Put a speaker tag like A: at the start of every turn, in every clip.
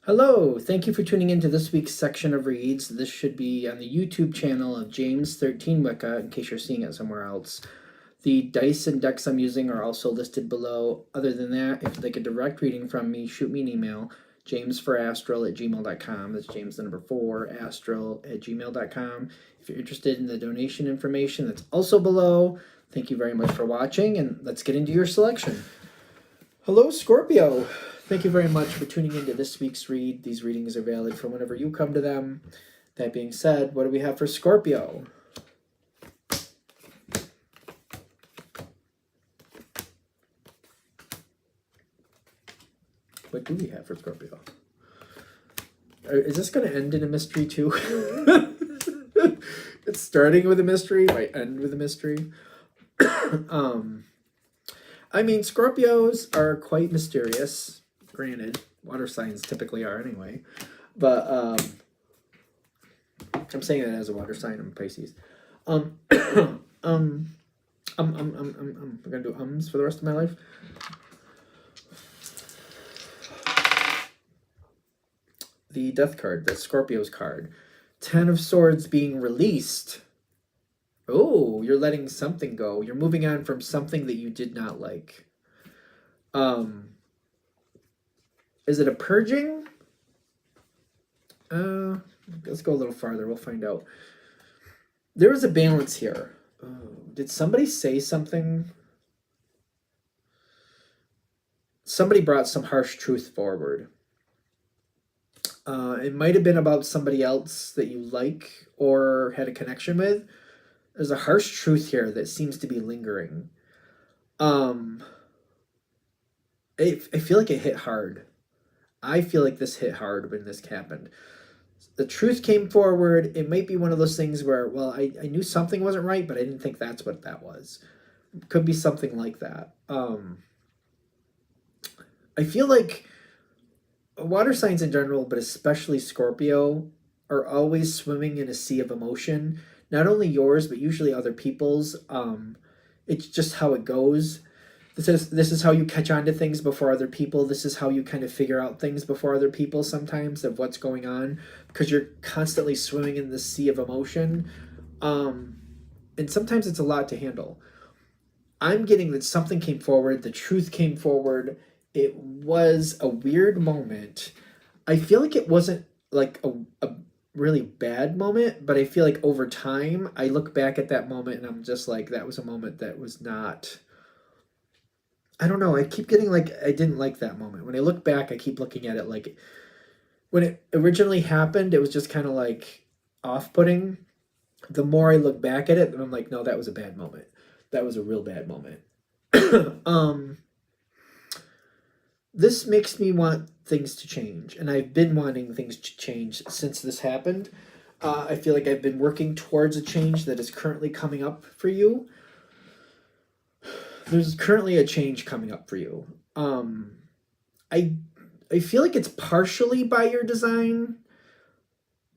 A: Hello, thank you for tuning into this week's section of reads. This should be on the YouTube channel of James 13 Wicca, in case you're seeing it somewhere else. The dice and decks I'm using are also listed below. Other than that, if you'd like a direct reading from me, shoot me an email, jamesforastral@gmail.com. That's James the number 4, astral@gmail.com. If you're interested in the donation information, that's also below. Thank you very much for watching, and let's get into your selection. Hello, Scorpio. Thank you very much for tuning into this week's read. These readings are valid for whenever you come to them. That being said, what do we have for Scorpio? What do we have for Scorpio? Is this going to end in a mystery too? It's starting with a mystery, might end with a mystery. I mean, Scorpios are quite mysterious. Granted, water signs typically are anyway. But I'm saying that as a water sign. I'm Pisces. We're gonna do ums for the rest of my life. The Death card, the Scorpio's card. 10 of Swords being released. Oh, you're letting something go. You're moving on from something that you did not like. Is it a purging? Let's go a little farther. We'll find out. There is a balance here. Did somebody say something? Somebody brought some harsh truth forward. It might have been about somebody else that you like or had a connection with. There's a harsh truth here that seems to be lingering. I feel like it hit hard. I feel like this hit hard when this happened. The truth came forward. It might be one of those things where, well, I knew something wasn't right, but I didn't think that's what that was. Could be something like that. I feel like water signs in general, but especially Scorpio, are always swimming in a sea of emotion. Not only yours, but usually other people's. It's just how it goes. This is how you catch on to things before other people. This is how you kind of figure out things before other people sometimes of what's going on, because you're constantly swimming in this sea of emotion. And sometimes it's a lot to handle. I'm getting that something came forward. The truth came forward. It was a weird moment. I feel like it wasn't like a really bad moment, but I feel like over time, I look back at that moment and I'm just like, that was a moment that was not... I don't know. I keep getting like, I didn't like that moment. When I look back, I keep looking at it like, when it originally happened, it was just kind of like off-putting. The more I look back at it, I'm like, no, that was a bad moment. That was a real bad moment. This makes me want things to change, and I've been wanting things to change since this happened. I feel like I've been working towards a change that is currently coming up for you. There's currently a change coming up for you. I feel like it's partially by your design,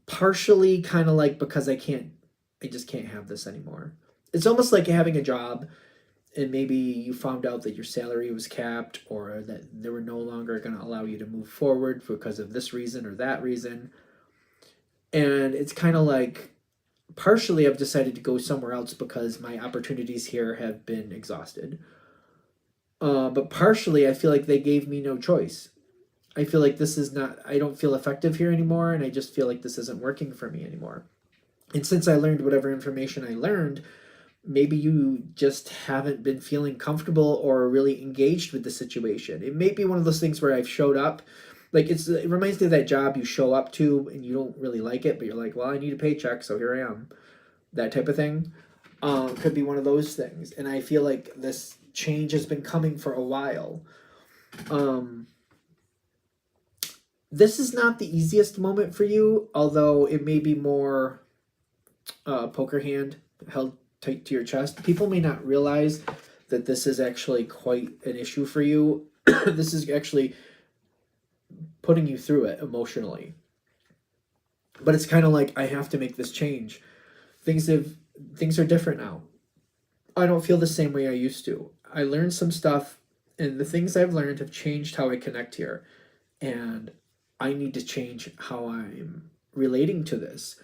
A: partially kind of like because I just can't have this anymore. It's almost like having a job and maybe you found out that your salary was capped or that they were no longer going to allow you to move forward because of this reason or that reason. And it's kind of like, partially I've decided to go somewhere else because my opportunities here have been exhausted. But partially I feel like they gave me no choice. I feel like I don't feel effective here anymore, and I just feel like this isn't working for me anymore. And since I learned whatever information I learned, maybe you just haven't been feeling comfortable or really engaged with the situation. It may be one of those things where I've showed up, like it reminds me of that job you show up to and you don't really like it, but you're like, well, I need a paycheck, so here I am. That type of thing. Could be one of those things. And I feel like this change has been coming for a while. This is not the easiest moment for you, although it may be more poker hand held tight to your chest. People may not realize that this is actually quite an issue for you. This is actually putting you through it emotionally. But it's kind of like, I have to make this change. Things are different now. I don't feel the same way I used to. I learned some stuff, and the things I've learned have changed how I connect here. And I need to change how I'm relating to this.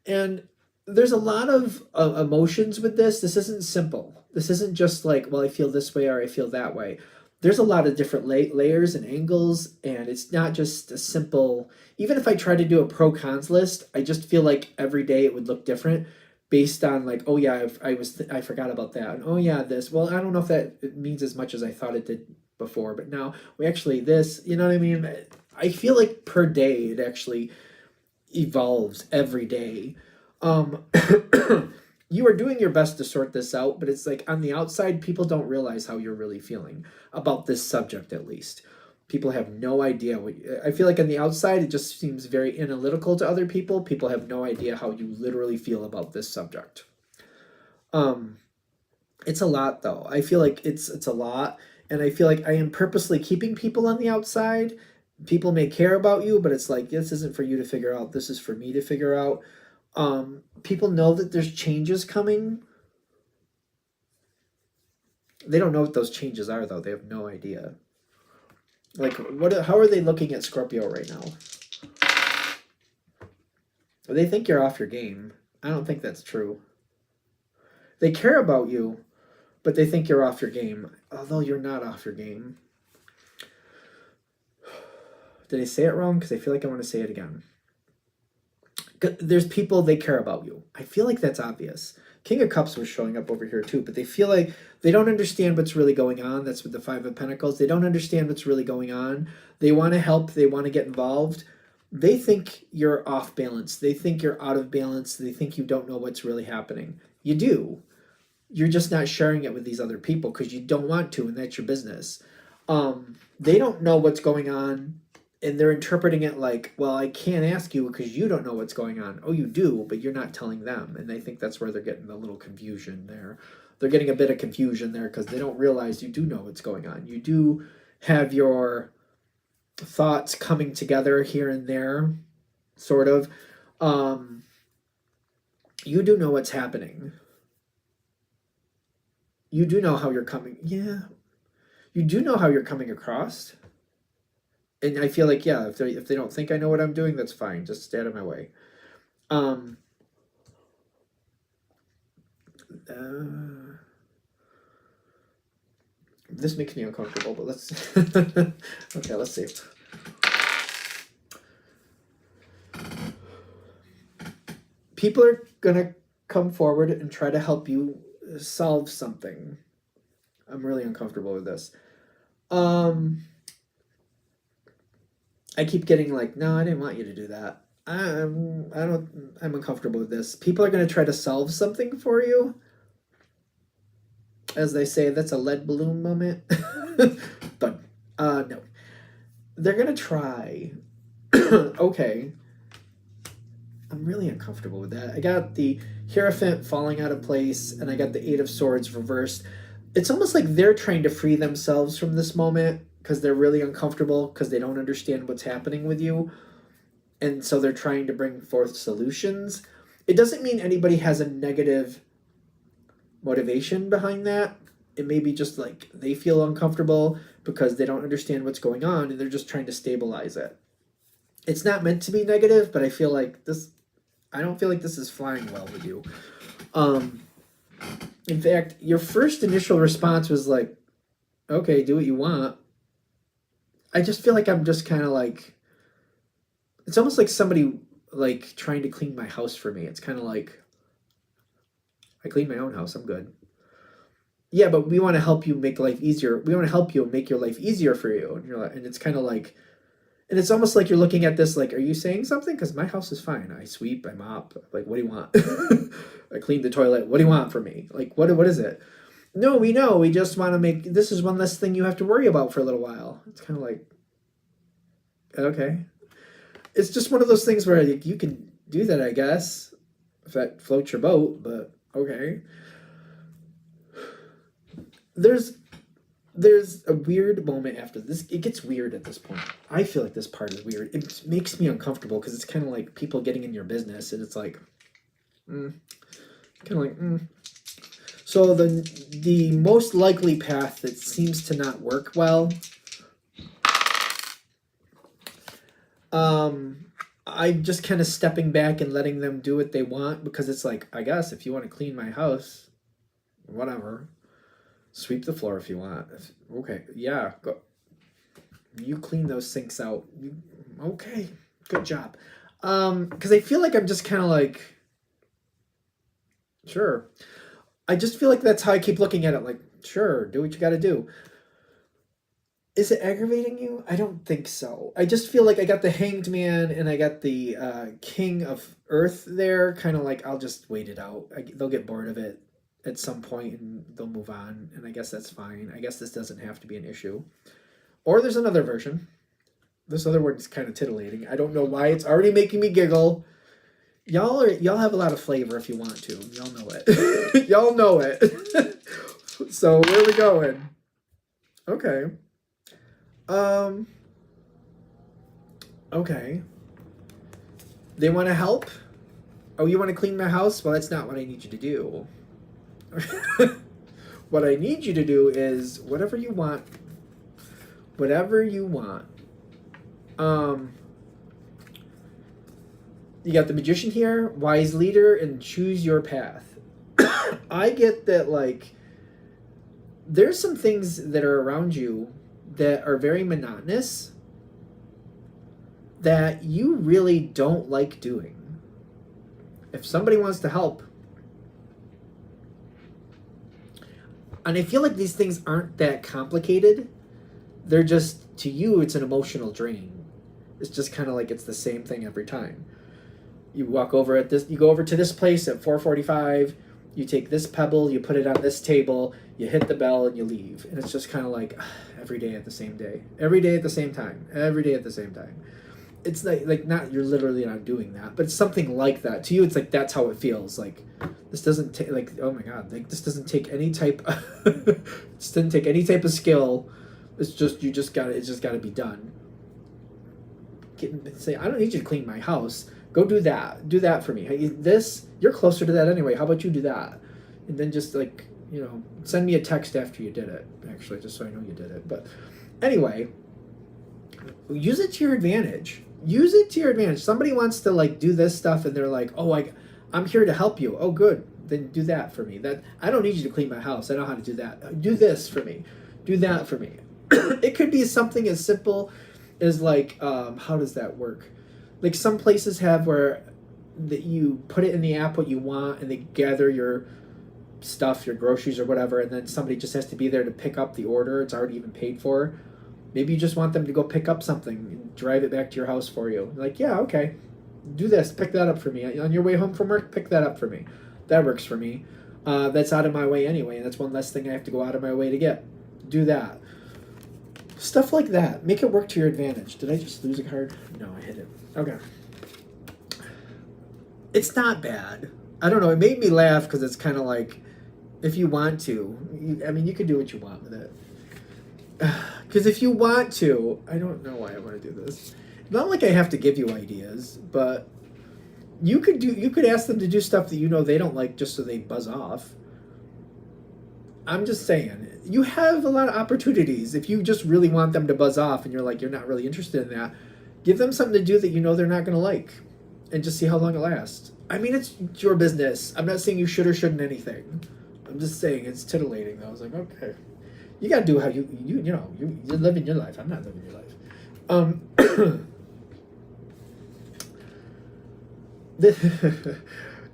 A: And there's a lot of emotions with this. This isn't simple. This isn't just like, well, I feel this way or I feel that way. There's a lot of different layers and angles, and it's not just a simple. Even if I try to do a pro cons list, I just feel like every day it would look different based on like, oh yeah, I forgot about that, and oh yeah, this. Well, I don't know if that means as much as I thought it did before, but now we actually this. You know what I mean? I feel like per day it actually evolves every day. Um, you are doing your best to sort this out, but it's like on the outside, people don't realize how you're really feeling about this subject, at least. People have no idea what I feel like on the outside, it just seems very analytical to other people. People have no idea how you literally feel about this subject. Um, it's a lot though. I feel like it's a lot, and I feel like I am purposely keeping people on the outside. People may care about you, but it's like this isn't for you to figure out. This is for me to figure out. People know that there's changes coming. They don't know what those changes are, though. They have no idea. Like, how are they looking at Scorpio right now? They think you're off your game. I don't think that's true. They care about you, but they think you're off your game, although you're not off your game. Did I say it wrong? Because I feel like I want to say it again. There's people, they care about you. I feel like that's obvious. King of Cups was showing up over here too, but they feel like they don't understand what's really going on. That's with the Five of Pentacles. They don't understand what's really going on. They want to help. They want to get involved. They think you're off balance. They think you're out of balance. They think you don't know what's really happening. You do. You're just not sharing it with these other people because you don't want to, and that's your business. They don't know what's going on, and they're interpreting it like, well, I can't ask you because you don't know what's going on. Oh, you do, but you're not telling them. And I think that's where they're getting a little confusion there. They're getting a bit of confusion there because they don't realize you do know what's going on. You do have your thoughts coming together here and there, sort of. You do know what's happening. You do know how you're coming. Yeah. You do know how you're coming across. And I feel like, yeah, if they don't think I know what I'm doing, that's fine. Just stay out of my way. This makes me uncomfortable, but let's... okay, let's see. People are going to come forward and try to help you solve something. I'm really uncomfortable with this. I keep getting like, no, I didn't want you to do that. I'm uncomfortable with this. People are going to try to solve something for you. As they say, that's a lead balloon moment. But, no. They're going to try. Okay. I'm really uncomfortable with that. I got the Hierophant falling out of place, and I got the Eight of Swords reversed. It's almost like they're trying to free themselves from this moment because they're really uncomfortable because they don't understand what's happening with you. And so they're trying to bring forth solutions. It doesn't mean anybody has a negative motivation behind that. It may be just like they feel uncomfortable because they don't understand what's going on and they're just trying to stabilize it. It's not meant to be negative, but I feel like this... I don't feel like this is flying well with you. In fact, your first initial response was like, okay, do what you want. I just feel like I'm just kind of like... It's almost like somebody like trying to clean my house for me. It's kind of like, I clean my own house, I'm good. Yeah, but we want to help you make life easier. We want to help you make your life easier for you. And you're like, and it's kind of like... And it's almost like you're looking at this like, are you saying something? Because my house is fine. I sweep, I mop. Like, what do you want? I clean the toilet. What do you want from me? Like, what is it? No, we know. We just want to make... This is one less thing you have to worry about for a little while. It's kind of like, okay. It's just one of those things where you can do that, I guess, if that floats your boat, but okay. There's a weird moment after this. It gets weird at this point. I feel like this part is weird. It makes me uncomfortable because it's kind of like people getting in your business, and it's like, kind of like, So the most likely path that seems to not work well, I'm just kind of stepping back and letting them do what they want, because it's like, I guess if you want to clean my house, whatever. Sweep the floor if you want. Okay, yeah, go. You clean those sinks out. Okay, good job. Because I feel like I'm just kind of like, sure. I just feel like that's how I keep looking at it. Like, sure, do what you got to do. Is it aggravating you? I don't think so. I just feel like I got the Hanged Man and I got the King of Earth there. Kind of like, I'll just wait it out. They'll get bored of it at some point and they'll move on. And I guess that's fine. I guess this doesn't have to be an issue. Or there's another version. This other word is kind of tittillating. I don't know why it's already making me giggle. Y'all have a lot of flavor if you want to. Y'all know it. Y'all know it. So where are we going? Okay. Okay. They want to help? Oh, you want to clean my house? Well, that's not what I need you to do. What I need you to do is whatever you want. Whatever you want. You got the Magician here, Wise Leader, and Choose Your Path. I get that, like, there's some things that are around you that are very monotonous that you really don't like doing. If somebody wants to help, and I feel like these things aren't that complicated, they're just, to you, it's an emotional drain. It's just kind of like it's the same thing every time. You walk over at this, you go over to this place at 4:45, you take this pebble, you put it on this table, you hit the bell, and you leave. And it's just kind of like every day at the same day. Every day at the same time. Every day at the same time. It's like not, you're literally not doing that, but it's something like that. To you, it's like that's how it feels. Like, this doesn't take, like, oh my God, like, this doesn't take any type, this doesn't take any type of skill. It's just, it's just got to be done. Say, I don't need you to clean my house. Go do that. Do that for me. This, you're closer to that anyway. How about you do that? And then just, like, you know, send me a text after you did it, actually, just so I know you did it. But anyway, use it to your advantage. Use it to your advantage. Somebody wants to, like, do this stuff and they're like, oh, I'm here to help you. Oh, good. Then do that for me. That, I don't need you to clean my house. I know how to do that. Do this for me. Do that for me. It could be something as simple as, like, how does that work? Like, some places have where that you put it in the app what you want, and they gather your stuff, your groceries or whatever, and then somebody just has to be there to pick up the order. It's already even paid for. Maybe you just want them to go pick up something and drive it back to your house for you. Like, yeah, okay, do this. Pick that up for me. On your way home from work, pick that up for me. That works for me. That's out of my way anyway, and that's one less thing I have to go out of my way to get. Do that. Stuff like that. Make it work to your advantage. Did I just lose a card? No, I hit it. Okay. It's not bad. I don't know. It made me laugh because it's kind of like, if you want to, I mean, you can do what you want with it. Because if you want to, I don't know why I want to do this. Not like I have to give you ideas, but you could ask them to do stuff that you know they don't like just so they buzz off. I'm just saying, you have a lot of opportunities. If you just really want them to buzz off and you're like, you're not really interested in that, give them something to do that you know they're not going to like, and just see how long it lasts. I mean, it's your business. I'm not saying you should or shouldn't anything. I'm just saying it's titillating. I was like, okay, you got to do how you're living your life. I'm not living your life.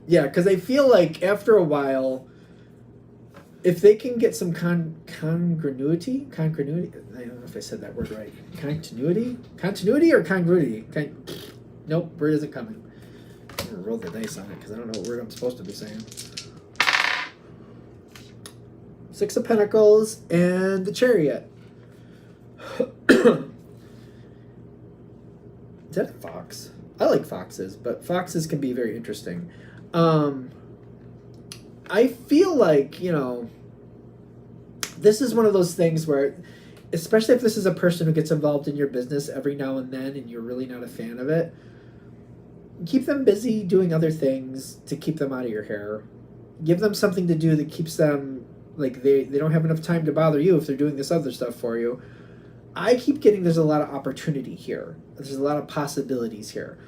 A: Yeah, because I feel like after a while, if they can get some congruity, I don't know if I said that word right. Continuity or congruity? Nope, word isn't coming. I'm gonna roll the dice on it because I don't know what word I'm supposed to be saying. Six of Pentacles and the Chariot. Is that a fox? I like foxes, but foxes can be very interesting. I feel like, this is one of those things where, especially if this is a person who gets involved in your business every now and then and you're really not a fan of it, keep them busy doing other things to keep them out of your hair. Give them something to do that keeps them, like, they don't have enough time to bother you if they're doing this other stuff for you. I keep getting there's a lot of opportunity here. There's a lot of possibilities here.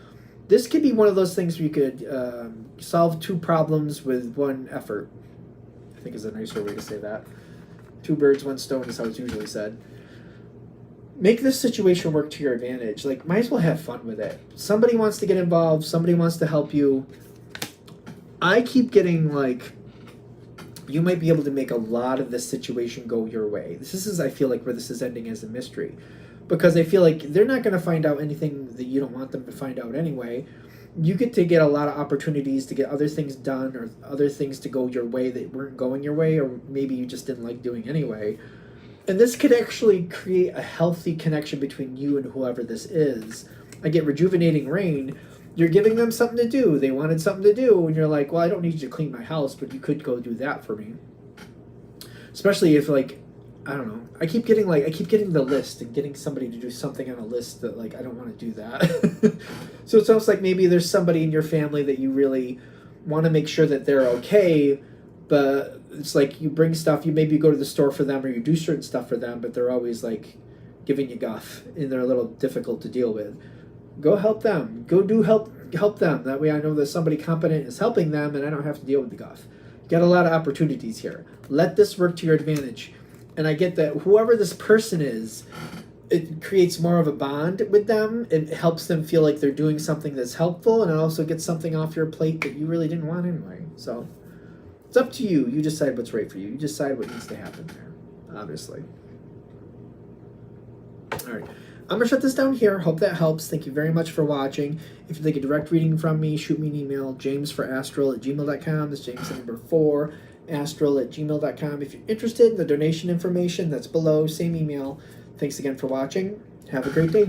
A: This could be one of those things where you could solve 2 problems with 1 effort. I think is a nicer way to say that. 2 birds, 1 stone is how it's usually said. Make this situation work to your advantage. Like, might as well have fun with it. Somebody wants to get involved. Somebody wants to help you. I keep getting, like, you might be able to make a lot of this situation go your way. This is, I feel like, where this is ending as a mystery. Because I feel like they're not going to find out anything that you don't want them to find out anyway. You get to get a lot of opportunities to get other things done or other things to go your way that weren't going your way, or maybe you just didn't like doing anyway. And this could actually create a healthy connection between you and whoever this is. I get Rejuvenating Rain. You're giving them something to do. They wanted something to do, and you're like, well, I don't need you to clean my house, but you could go do that for me. Especially if, like, I don't know. I keep getting the list and getting somebody to do something on a list that, like, I don't want to do that. So it's almost like maybe there's somebody in your family that you really want to make sure that they're okay, but it's like you bring stuff, you maybe go to the store for them or you do certain stuff for them, but they're always, like, giving you guff and they're a little difficult to deal with. Go help them. Go help them. That way I know that somebody competent is helping them and I don't have to deal with the guff. You got a lot of opportunities here. Let this work to your advantage. And I get that whoever this person is, it creates more of a bond with them. It helps them feel like they're doing something that's helpful, and it also gets something off your plate that you really didn't want anyway. So it's up to you. You decide what's right for you. You decide what needs to happen there, obviously. All right. I'm going to shut this down here. Hope that helps. Thank you very much for watching. If you'd like a direct reading from me, shoot me an email, jamesforastral@gmail.com. That's James the number 4, astral@gmail.com. If you're interested in the donation information, that's below. Same email. Thanks again for watching. Have a great day.